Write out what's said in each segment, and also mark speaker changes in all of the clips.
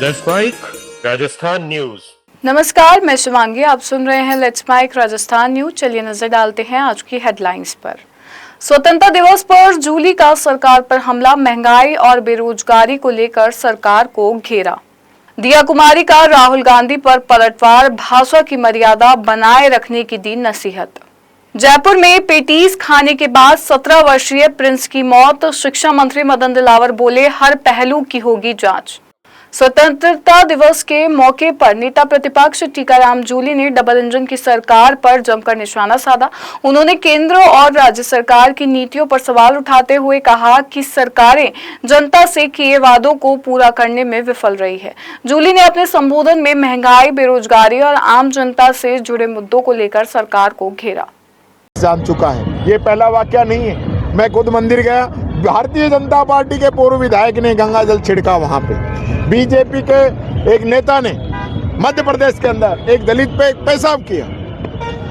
Speaker 1: Let's mic Rajasthan news.
Speaker 2: नमस्कार, मैं शिवांगी। आप सुन रहे हैं लेट्स माइक राजस्थान न्यूज। चलिए नजर डालते हैं आज की हेडलाइंस पर। स्वतंत्रता दिवस पर जूली का सरकार पर हमला, महंगाई और बेरोजगारी को लेकर सरकार को घेरा। दिया कुमारी का राहुल गांधी पर पलटवार, भाषा की मर्यादा बनाए रखने की दी नसीहत। जयपुर में पेटीज खाने के बाद 17 वर्षीय प्रिंस की मौत, शिक्षा मंत्री मदन दिलावर बोले हर पहलू की होगी जांच। स्वतंत्रता दिवस के मौके पर नेता प्रतिपक्ष टीकाराम जूली ने डबल इंजन की सरकार पर जमकर निशाना साधा। उन्होंने केंद्र और राज्य सरकार की नीतियों पर सवाल उठाते हुए कहा कि सरकारें जनता से किए वादों को पूरा करने में विफल रही है। जूली ने अपने संबोधन में महंगाई, बेरोजगारी और आम जनता से जुड़े मुद्दों को लेकर सरकार को घेरा।
Speaker 3: जान चुका है, ये पहला वाकया नहीं है। मैं खुद मंदिर गया, भारतीय जनता पार्टी के पूर्व विधायक ने गंगा जल छिड़का वहां पे। बीजेपी के एक नेता ने मध्य प्रदेश के अंदर एक दलित पे पेशाब किया।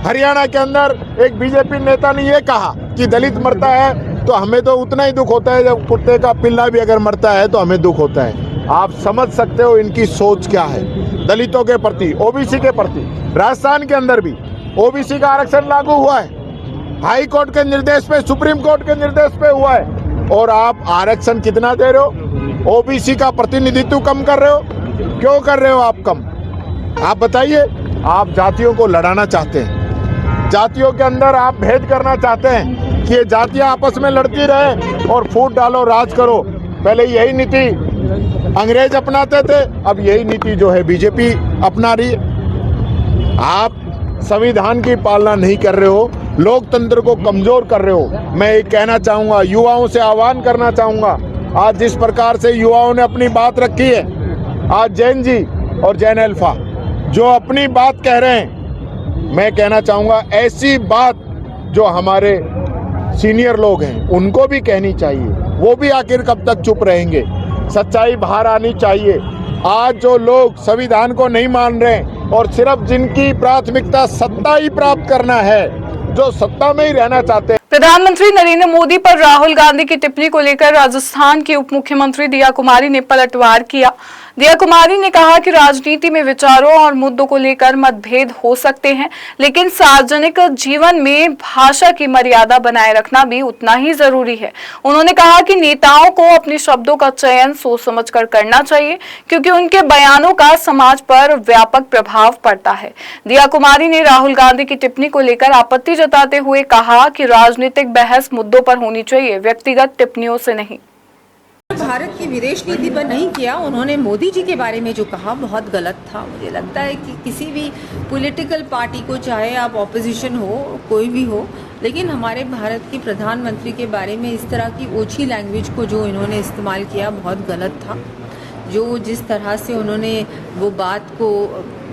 Speaker 3: हरियाणा के अंदर एक बीजेपी नेता ने ये कहा कि दलित मरता है तो हमें तो उतना ही दुख होता है जब कुत्ते का पिल्ला भी अगर मरता है तो हमें दुख होता है। आप समझ सकते हो इनकी सोच क्या है दलितों के प्रति, ओबीसी के प्रति। राजस्थान के अंदर भी ओबीसी का आरक्षण लागू हुआ है, हाई कोर्ट के निर्देश पे, सुप्रीम कोर्ट के निर्देश पे हुआ है। और आप आरक्षण कितना दे रहे हो? ओबीसी का प्रतिनिधित्व कम कर रहे हो। क्यों कर रहे हो आप कम? आप बताइए। आप जातियों को लड़ाना चाहते हैं, जातियों के अंदर आप भेद करना चाहते हैं कि ये जातियां आपस में लड़ती रहे और फूट डालो, राज करो। पहले यही नीति अंग्रेज अपनाते थे, अब यही नीति जो है बीजेपी अपना रही है। आप संविधान की पालना नहीं कर रहे हो, लोकतंत्र को कमजोर कर रहे हो। मैं ये कहना चाहूंगा, युवाओं से आह्वान करना चाहूंगा, आज जिस प्रकार से युवाओं ने अपनी बात रखी है, आज जैन जी और जैन अल्फा जो अपनी बात कह रहे हैं, मैं कहना चाहूंगा ऐसी बात जो हमारे सीनियर लोग हैं उनको भी कहनी चाहिए। वो भी आखिर कब तक चुप रहेंगे? सच्चाई बाहर आनी चाहिए। आज जो लोग संविधान को नहीं मान रहे और सिर्फ जिनकी प्राथमिकता सत्ता ही प्राप्त करना है, जो सत्ता में ही रहना चाहते हैं।
Speaker 2: प्रधानमंत्री नरेंद्र मोदी पर राहुल गांधी की टिप्पणी को लेकर राजस्थान की उप मुख्यमंत्री दिया कुमारी ने पलटवार किया। दिया कुमारी ने कहा कि राजनीति में विचारों और मुद्दों को लेकर मतभेद हो सकते हैं, लेकिन सार्वजनिक जीवन में भाषा की मर्यादा बनाए रखना भी उतना ही जरूरी है। उन्होंने कहा कि नेताओं को अपने शब्दों का चयन सोच समझकर करना चाहिए, क्योंकि उनके बयानों का समाज पर व्यापक प्रभाव पड़ता है। दिया कुमारी ने राहुल गांधी की टिप्पणी को लेकर आपत्ति जताते हुए कहा कि राजनीतिक बहस मुद्दों पर होनी चाहिए, व्यक्तिगत टिप्पणियों से नहीं।
Speaker 4: भारत की विदेश नीति पर नहीं किया। उन्होंने मोदी जी के बारे में जो कहा बहुत गलत था। मुझे लगता है कि किसी भी पॉलिटिकल पार्टी को, चाहे आप ऑपोजिशन हो, कोई भी हो, लेकिन हमारे भारत के प्रधानमंत्री के बारे में इस तरह की ओछी लैंग्वेज को जो इन्होंने इस्तेमाल किया बहुत गलत था। जो जिस तरह से उन्होंने वो बात को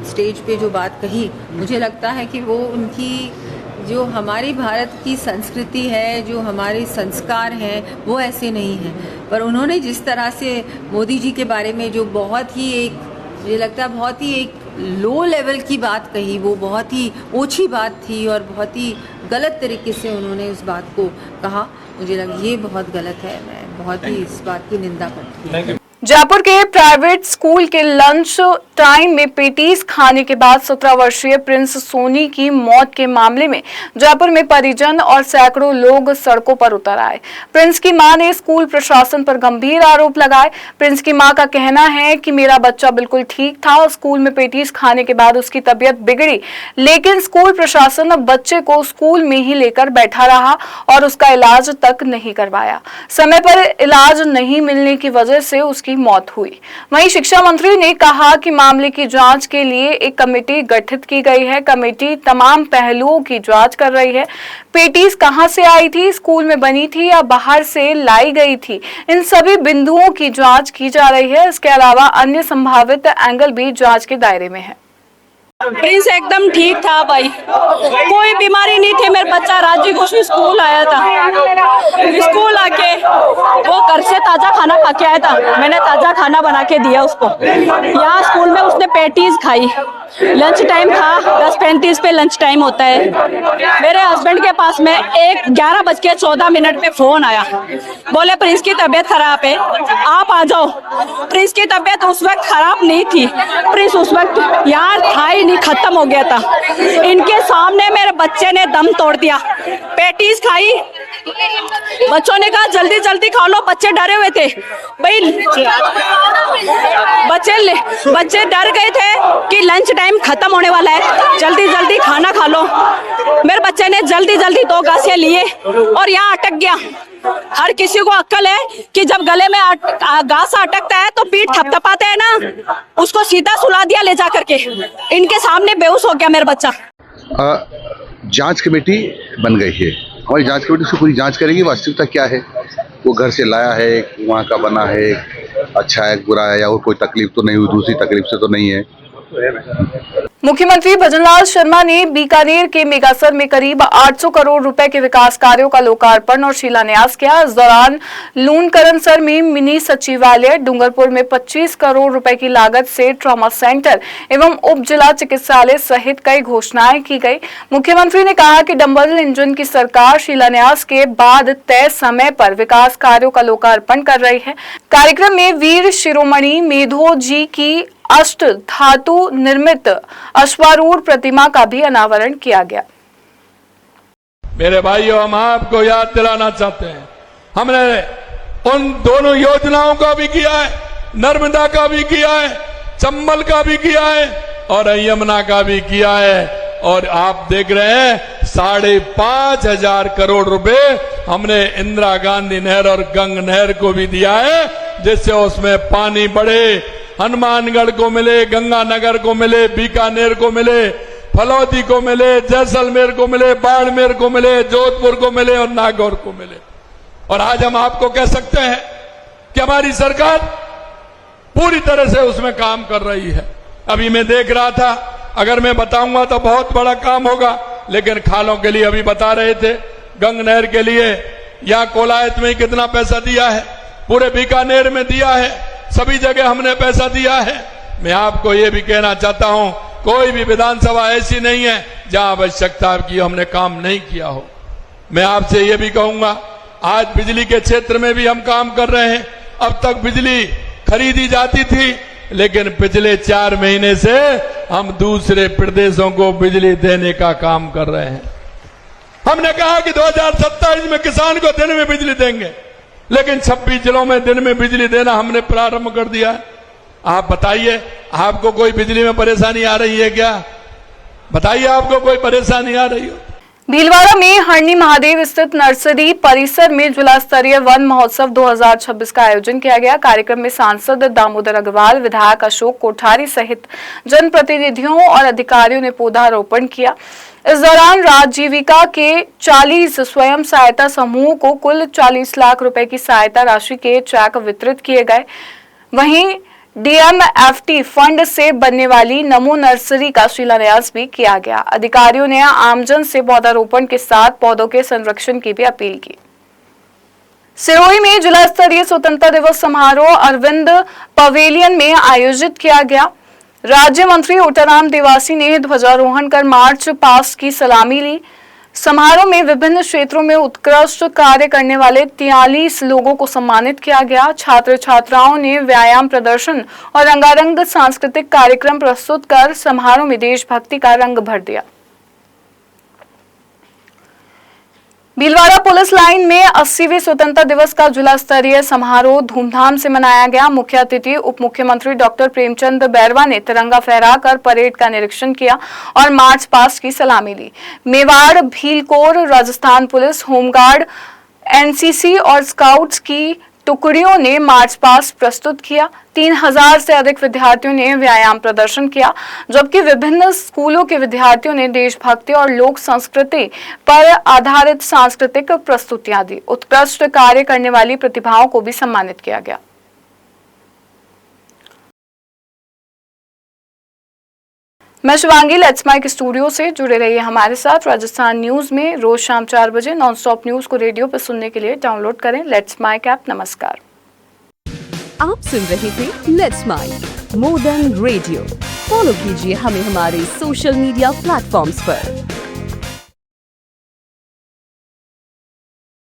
Speaker 4: स्टेज पे जो बात कही, मुझे लगता है कि वो उनकी जो हमारी भारत की संस्कृति है, जो हमारे संस्कार हैं, वो ऐसे नहीं हैं। पर उन्होंने जिस तरह से मोदी जी के बारे में जो बहुत ही एक, मुझे लगता है बहुत ही एक लो लेवल की बात कही, वो बहुत ही ओछी बात थी और बहुत ही गलत तरीके से उन्होंने उस बात को कहा। मुझे लगा ये बहुत गलत है। मैं बहुत ही इस बात की निंदा करती हूँ।
Speaker 2: जयपुर के प्राइवेट स्कूल के लंच टाइम में पेटीज खाने के बाद 17 वर्षीय प्रिंस सोनी की मौत के मामले में जयपुर में परिजन और सैकड़ों लोग सड़कों पर उतर आए। प्रिंस की मां ने स्कूल प्रशासन पर गंभीर आरोप लगाए। प्रिंस की मां का कहना है कि मेरा बच्चा बिल्कुल ठीक था, स्कूल में पेटीज खाने के बाद उसकी तबीयत बिगड़ी, लेकिन स्कूल प्रशासन अब बच्चे को स्कूल में ही लेकर बैठा रहा और उसका इलाज तक नहीं करवाया। समय पर इलाज नहीं मिलने की वजह से उसकी मौत हुई। वहीं शिक्षा मंत्री ने कहा कि मामले की जांच के लिए एक कमेटी गठित की गई है। कमेटी तमाम पहलुओं की जांच कर रही है। पेटीज कहां से आई थी, स्कूल में बनी थी या बाहर से लाई गई थी, इन सभी बिंदुओं की जांच की जा रही है। इसके अलावा अन्य संभावित एंगल भी जांच के दायरे में है।
Speaker 5: प्रिंस एकदम ठीक था भाई, कोई बीमारी नहीं थी। मेरा बच्चा राजी खुशी स्कूल आया था, स्कूल आके वो घर से ताजा खाना खा के आया था, मैंने ताजा खाना बना के दिया उसको। यहाँ स्कूल में उसने पैटीज खाई। लंच टाइम था, 10:35 पे लंच टाइम होता है। मेरे हस्बैंड के पास में 11:14 पे फोन आया, बोले प्रिंस की तबीयत खराब है, आप आ जाओ। प्रिंस की तबीयत उस वक्त खराब नहीं थी, प्रिंस उस वक्त यार था ही नहीं, खत्म हो गया था। इनके सामने मेरे बच्चे ने दम तोड़ दिया। पैटीज खाई, बच्चों ने कहा जल्दी जल्दी खा लो, बच्चे डरे हुए थे भाई, बच्चे डर गए थे कि लंच टाइम खत्म होने वाला है, जल्दी जल्दी खाना खा लो। मेरे बच्चे ने जल्दी जल्दी 2 गांसे लिए और यहाँ अटक गया। हर किसी को अक्ल है कि जब गले में गासा अटकता है तो पीठ थपथपाते हैं ना, उसको सीधा सुला दिया ले जा करके। इनके सामने बेहोश हो गया मेरा बच्चा।
Speaker 6: जांच कमेटी बन गई है, हमारी जांच कमेटी उसकी पूरी जांच करेगी वास्तविकता क्या है, वो घर से लाया है, वहाँ का बना है, अच्छा है बुरा है, या वो कोई तकलीफ तो नहीं हुई, दूसरी तकलीफ से तो नहीं है।
Speaker 2: मुख्यमंत्री भजनलाल शर्मा ने बीकानेर के मेगासर में करीब 800 करोड़ रुपए के विकास कार्यों का लोकार्पण और शिलान्यास किया। इस दौरान लूनकरणसर में मिनी सचिवालय, डूंगरपुर में 25 करोड़ रुपए की लागत से ट्रॉमा सेंटर एवं उप जिला चिकित्सालय सहित कई घोषणाएं की गई। मुख्यमंत्री ने कहा कि डबल इंजन की सरकार शिलान्यास के बाद तय समय पर विकास कार्यों का लोकार्पण कर रही है। कार्यक्रम में वीर शिरोमणि मेधो जी की अष्ट धातु निर्मित अश्वारूढ़ प्रतिमा का भी अनावरण किया गया।
Speaker 7: मेरे भाइयों, हम आपको याद दिलाना चाहते हैं, हमने उन दोनों योजनाओं का भी किया है, नर्मदा का भी किया है, चंबल का भी किया है और यमुना का भी किया है। और आप देख रहे हैं 5,500 करोड़ रुपए हमने इंदिरा गांधी नहर और गंग नहर को भी दिया है, जिससे उसमें पानी बढ़े, हनुमानगढ़ को मिले, गंगानगर को मिले, बीकानेर को मिले, फलौदी को मिले, जैसलमेर को मिले, बाड़मेर को मिले, जोधपुर को मिले और नागौर को मिले। और आज हम आपको कह सकते हैं कि हमारी सरकार पूरी तरह से उसमें काम कर रही है। अभी मैं देख रहा था, अगर मैं बताऊंगा तो बहुत बड़ा काम होगा, लेकिन खालों के लिए अभी बता रहे थे, गंग नहर के लिए यहाँ कोलायत में कितना पैसा दिया है, पूरे बीकानेर में दिया है, सभी जगह हमने पैसा दिया है। मैं आपको ये भी कहना चाहता हूं, कोई भी विधानसभा ऐसी नहीं है जहां आवश्यकता की हमने काम नहीं किया हो। मैं आपसे ये भी कहूंगा, आज बिजली के क्षेत्र में भी हम काम कर रहे हैं। अब तक बिजली खरीदी जाती थी, लेकिन पिछले 4 महीने से हम दूसरे प्रदेशों को बिजली देने का काम कर रहे हैं। हमने कहा कि 2027 में किसान को दिन में बिजली देंगे, लेकिन 26 जिलों में दिन में बिजली देना हमने प्रारंभ कर दिया है। आप बताइए, आपको कोई बिजली में परेशानी आ रही है क्या? बताइए, आपको कोई परेशानी आ रही हो?
Speaker 2: भीलवाड़ा में हरणी महादेव स्थित नर्सरी परिसर में जिला स्तरीय वन महोत्सव 2026 का आयोजन किया गया। कार्यक्रम में सांसद दामोदर अग्रवाल, विधायक अशोक कोठारी सहित जनप्रतिनिधियों और अधिकारियों ने पौधारोपण किया। इस दौरान राजीविका के 40 स्वयं सहायता समूह को कुल 40 लाख रुपए की सहायता राशि के चेक वितरित किए गए। वहीं डीएमएफटी फंड से बनने वाली नमो नर्सरी का शिलान्यास भी किया गया। अधिकारियों ने आमजन से पौधारोपण के साथ पौधों के संरक्षण की भी अपील की। सिरोही में जिला स्तरीय स्वतंत्रता दिवस समारोह अरविंद पवेलियन में आयोजित किया गया। राज्य मंत्री ओटाराम देवासी ने ध्वजारोहण कर मार्च पास्ट की सलामी ली। समारोह में विभिन्न क्षेत्रों में उत्कृष्ट कार्य करने वाले 43 लोगों को सम्मानित किया गया। छात्र छात्राओं ने व्यायाम प्रदर्शन और रंगारंग सांस्कृतिक कार्यक्रम प्रस्तुत कर समारोह में देशभक्ति का रंग भर दिया। भीलवाड़ा पुलिस लाइन में 80वें स्वतंत्रता दिवस का जिला स्तरीय समारोह धूमधाम से मनाया गया। मुख्य अतिथि उप मुख्यमंत्री डॉक्टर प्रेमचंद बैरवा ने तिरंगा फहराकर परेड का निरीक्षण किया और मार्च पास्ट की सलामी ली। Mewar, Bhil Corps, Rajasthan police, home guard, NCC और स्काउट्स की टुकड़ियों ने मार्च पास्ट प्रस्तुत किया। 3000 से अधिक विद्यार्थियों ने व्यायाम प्रदर्शन किया, जबकि विभिन्न स्कूलों के विद्यार्थियों ने देशभक्ति और लोक संस्कृति पर आधारित सांस्कृतिक प्रस्तुतियां दी। उत्कृष्ट कार्य करने वाली प्रतिभाओं को भी सम्मानित किया गया। मैं शिवांगी लेट्स माइक स्टूडियो से जुड़े रहिए हमारे साथ। राजस्थान न्यूज में रोज शाम 4 बजे नॉन स्टॉप न्यूज को रेडियो पर सुनने के लिए डाउनलोड करें लेट्स माइक ऐप। नमस्कार।
Speaker 8: आप सुन रहे थे let's smile more than radio. Follow कीजिए हमें हमारे सोशल मीडिया प्लेटफॉर्म्स पर।